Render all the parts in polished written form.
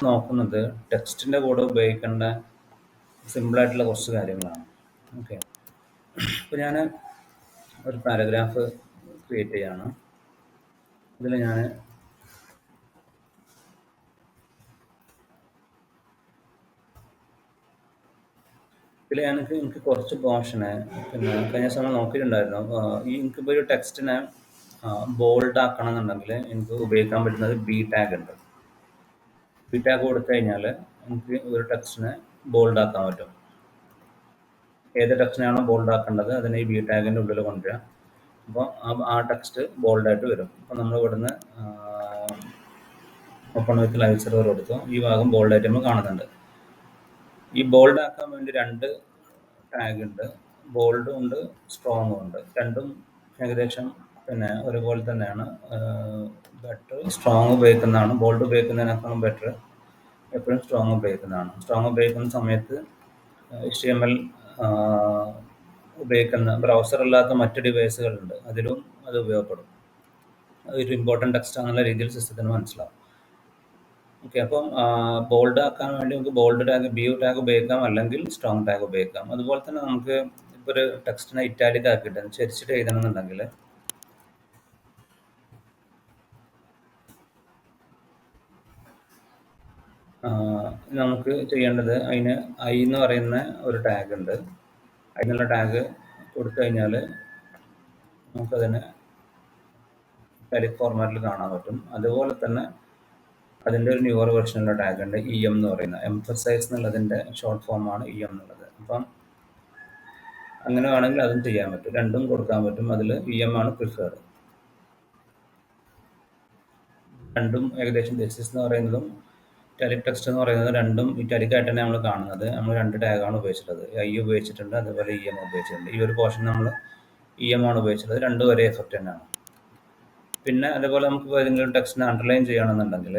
നോക്കുന്നത് ടെക്സ്റ്റിൻ്റെ കൂടെ ഉപയോഗിക്കേണ്ട സിമ്പിളായിട്ടുള്ള കുറച്ച് കാര്യങ്ങളാണ്. ഓക്കെ, അപ്പോൾ ഞാൻ ഒരു പാരഗ്രാഫ് ക്രിയേറ്റ് ചെയ്യാണ്. ഇതിൽ ഞാൻ എനിക്ക് കുറച്ച് പോർഷന് പിന്നെ കഴിഞ്ഞ സമയം നോക്കിയിട്ടുണ്ടായിരുന്നു. എനിക്കിപ്പോൾ ഒരു ടെക്സ്റ്റിനെ ബോൾഡ് ആക്കണം എന്നുണ്ടെങ്കിൽ എനിക്ക് ഉപയോഗിക്കാൻ പറ്റുന്നത് ബി ടാഗ് ഉണ്ട്. ബി ടാഗ് കൊടുത്തു കഴിഞ്ഞാൽ എനിക്ക് ഒരു ടെക്സ്റ്റിനെ ബോൾഡ് ആക്കാൻ പറ്റും. ഏത് ടെക്സ്റ്റിനാണോ ബോൾഡ് ആക്കേണ്ടത് അതിനെ ഈ ബി ടാഗിൻ്റെ ഉള്ളിൽ കൊണ്ടുവരിക. അപ്പോൾ ആ ടെക്സ്റ്റ് ബോൾഡായിട്ട് വരും. അപ്പോൾ നമ്മൾ ഇവിടുന്ന് ഓപ്പൺ വിത്ത് ലൈവ് സെർവർ കൊടുത്തു. ഈ ഭാഗം ബോൾഡായിട്ട് നമ്മൾ കാണുന്നുണ്ട്. ഈ ബോൾഡ് ആക്കാൻ വേണ്ടി 2 ടാഗ് ഉണ്ട്. ബോൾഡും ഉണ്ട്, സ്ട്രോങ്ങും ഉണ്ട്. രണ്ടും ഏകദേശം പിന്നെ ഒരുപോലെ തന്നെയാണ്. ബെറ്റർ സ്ട്രോങ് ഉപയോഗിക്കുന്നതാണ്. ബോൾഡ് ഉപയോഗിക്കുന്നതിനേക്കാളും ബെറ്റർ എപ്പോഴും സ്ട്രോങ് ഉപയോഗിക്കുന്നതാണ്. സ്ട്രോങ് ഉപയോഗിക്കുന്ന സമയത്ത് HTML ഉപയോഗിക്കുന്ന ബ്രൗസർ അല്ലാത്ത മറ്റ് ഡിവൈസുകളുണ്ട്, അതിലും അത് ഉപയോഗപ്പെടും. അതൊരു ഇമ്പോർട്ടൻ്റ് ടെക്സ്റ്റ് എന്നുള്ള രീതിയിൽ സിസ്റ്റത്തിന് മനസ്സിലാവും. ഓക്കെ, അപ്പം ബോൾഡ് ആക്കാൻ വേണ്ടി നമുക്ക് ബോൾഡ് ടാഗ് ബി ടാഗ് ഉപയോഗിക്കാം, അല്ലെങ്കിൽ സ്ട്രോങ് ടാഗ് ഉപയോഗിക്കാം. അതുപോലെ തന്നെ നമുക്ക് ഇപ്പോൾ ഒരു ടെക്സ്റ്റിനെ ഇറ്റാലിക് ആക്കിയിട്ട് ചരിച്ചിട്ട് എഴുതണമെന്നുണ്ടെങ്കിൽ നമുക്ക് ചെയ്യേണ്ടത് അതിന് ഐ എന്ന് പറയുന്ന ഒരു ടാഗ് ഉണ്ട്. അതിനുള്ള ടാഗ് കൊടുത്തു കഴിഞ്ഞാൽ നമുക്കതിനെ ഇറ്റാലിക് ഫോർമാറ്റിൽ കാണാൻ പറ്റും. അതുപോലെ തന്നെ അതിൻ്റെ ഒരു ന്യൂവർ വെർഷനുള്ള ടാഗ് ഉണ്ട്, EM എന്ന് പറയുന്ന, എംഫസൈസ് എന്നുള്ളതിൻ്റെ ഷോർട്ട് ഫോമാണ് EM എന്നുള്ളത്. അപ്പം അങ്ങനെ വേണമെങ്കിൽ അതും ചെയ്യാൻ പറ്റും, രണ്ടും കൊടുക്കാൻ പറ്റും. അതിൽ EM ആണ് പ്രിഫേർഡ്. രണ്ടും ഏകദേശം ബേസിസ് എന്ന് പറയുന്നതും ഇറ്റാലിക് ടെക്സ്റ്റ് എന്ന് പറയുന്നത് രണ്ടും ഇറ്റാലിക് ആയിട്ട് തന്നെ നമ്മൾ കാണുന്നത്. നമ്മൾ 2 ടാഗാണ് ഉപയോഗിച്ചിട്ടുള്ളത്. ഐ ഉപയോഗിച്ചിട്ടുണ്ട്, അതുപോലെ EM ഉപയോഗിച്ചിട്ടുണ്ട്. ഈ ഒരു പോർഷൻ നമ്മൾ EM ആണ് ഉപയോഗിച്ചിട്ടുള്ളത്. രണ്ടും ഒരേ എഫക്റ്റ് തന്നെയാണ്. പിന്നെ അതേപോലെ നമുക്ക് ഏതെങ്കിലും ടെക്സ്റ്റിനെ അണ്ടർലൈൻ ചെയ്യണമെന്നുണ്ടെങ്കിൽ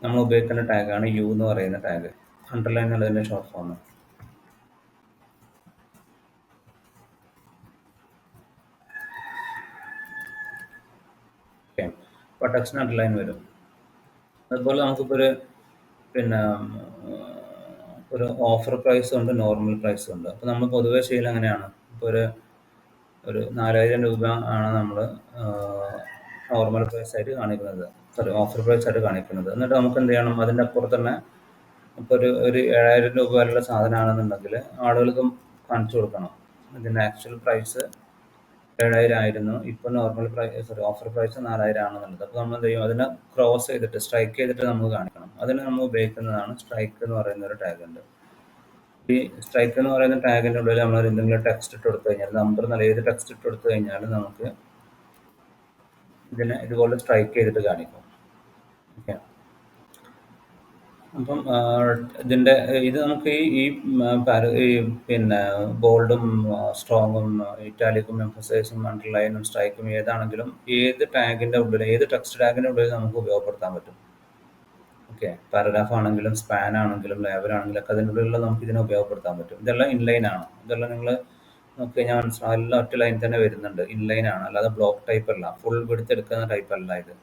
നമ്മൾ ഉപയോഗിക്കുന്ന ടാഗാണ് U എന്ന് പറയുന്ന ടാഗ്. അണ്ടർലൈൻ എന്നുള്ളതിൻ്റെ ഷോർട്ട് ഫോം. ഓക്കെ, അപ്പോൾ ടെക്സ്റ്റിന് അണ്ടർലൈൻ വരും. അതുപോലെ നമുക്കിപ്പോൾ പിന്നെ ഒരു ഓഫർ പ്രൈസും ഉണ്ട്, നോർമൽ പ്രൈസും ഉണ്ട്. അപ്പോൾ നമ്മൾ പൊതുവേ ചെയ്യൽ അങ്ങനെയാണ്. ഇപ്പോൾ ഒരു 4000 രൂപ ആണ് നമ്മൾ നോർമൽ പ്രൈസ് ആയിട്ട് കാണിക്കുന്നത്, ഓഫർ പ്രൈസ് ആയിട്ട് കാണിക്കുന്നത്. എന്നിട്ട് നമുക്ക് എന്ത് ചെയ്യണം, അതിൻ്റെ അപ്പുറത്ത് തന്നെ ഇപ്പോൾ ഒരു 7000 രൂപ വരെയുള്ള സാധനമാണെന്നുണ്ടെങ്കിൽ ആളുകൾക്ക് കാണിച്ചു കൊടുക്കണം ഇതിൻ്റെ ആക്ച്വൽ പ്രൈസ് 7000 ആയിരുന്നു, ഇപ്പോൾ നോർമൽ പ്രൈസ് ഓഫർ പ്രൈസ് 4000 ആണെന്നുള്ളത്. അപ്പോൾ നമ്മൾ എന്ത് ചെയ്യും, അതിനെ ക്രോസ് ചെയ്തിട്ട് സ്ട്രൈക്ക് ചെയ്തിട്ട് നമുക്ക് കാണിക്കണം. അതിന് നമ്മൾ ഉപയോഗിക്കുന്നതാണ് സ്ട്രൈക്ക് എന്ന് പറയുന്ന ഒരു ടാഗ് ഉണ്ട്. ഈ സ്ട്രൈക്ക് എന്ന് പറയുന്ന ടാഗിൻ്റെ ഉള്ളിൽ നമ്മൾ എന്തെങ്കിലും ടെക്സ്റ്റ് ഇട്ട് കൊടുത്തു കഴിഞ്ഞാൽ, നമ്പർ നല്ല ഏത് ടെക്സ്റ്റ് ഇട്ട് കൊടുത്തു കഴിഞ്ഞാൽ നമുക്ക് ഇതിനെ ഇതുപോലെ സ്ട്രൈക്ക് ചെയ്തിട്ട് കാണിക്കും. ഓക്കെ, അപ്പം ഇതിൻ്റെ ഇത് നമുക്ക് ഈ പിന്നെ ബോൾഡും സ്ട്രോങ്ങും ഇറ്റാലിക്കും എംഫസൈസും അണ്ടർലൈനും സ്ട്രൈക്കും ഏതാണെങ്കിലും ഏത് ടാഗിൻ്റെ ഉള്ളിൽ, ഏത് ടെക്സ്റ്റ് ടാഗിൻ്റെ ഉള്ളിൽ നമുക്ക് ഉപയോഗപ്പെടുത്താൻ പറ്റും. ഓക്കെ, പാരഗ്രാഫ് ആണെങ്കിലും സ്പാൻ ആണെങ്കിലും ലേബൽ ആണെങ്കിലും ഒക്കെ അതിൻ്റെ ഉള്ളിലുള്ള നമുക്ക് ഇതിനെ ഉപയോഗപ്പെടുത്താൻ പറ്റും. ഇതെല്ലാം ഇൻലൈൻ ആണ്. ഇതെല്ലാം നിങ്ങൾ നോക്കി കഴിഞ്ഞാൽ മനസ്സിലാവും, എല്ലാം ഒറ്റ ലൈൻ തന്നെ വരുന്നുണ്ട്. ഇൻലൈൻ ആണ്, അല്ലാതെ ബ്ലോക്ക് ടൈപ്പ് അല്ല, ഫുൾ വിഡ്ത്ത് എടുക്കുന്ന ടൈപ്പ് അല്ല ഇത്.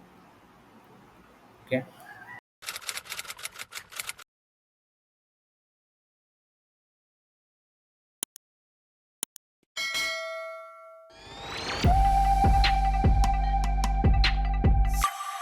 ഓക്കെ.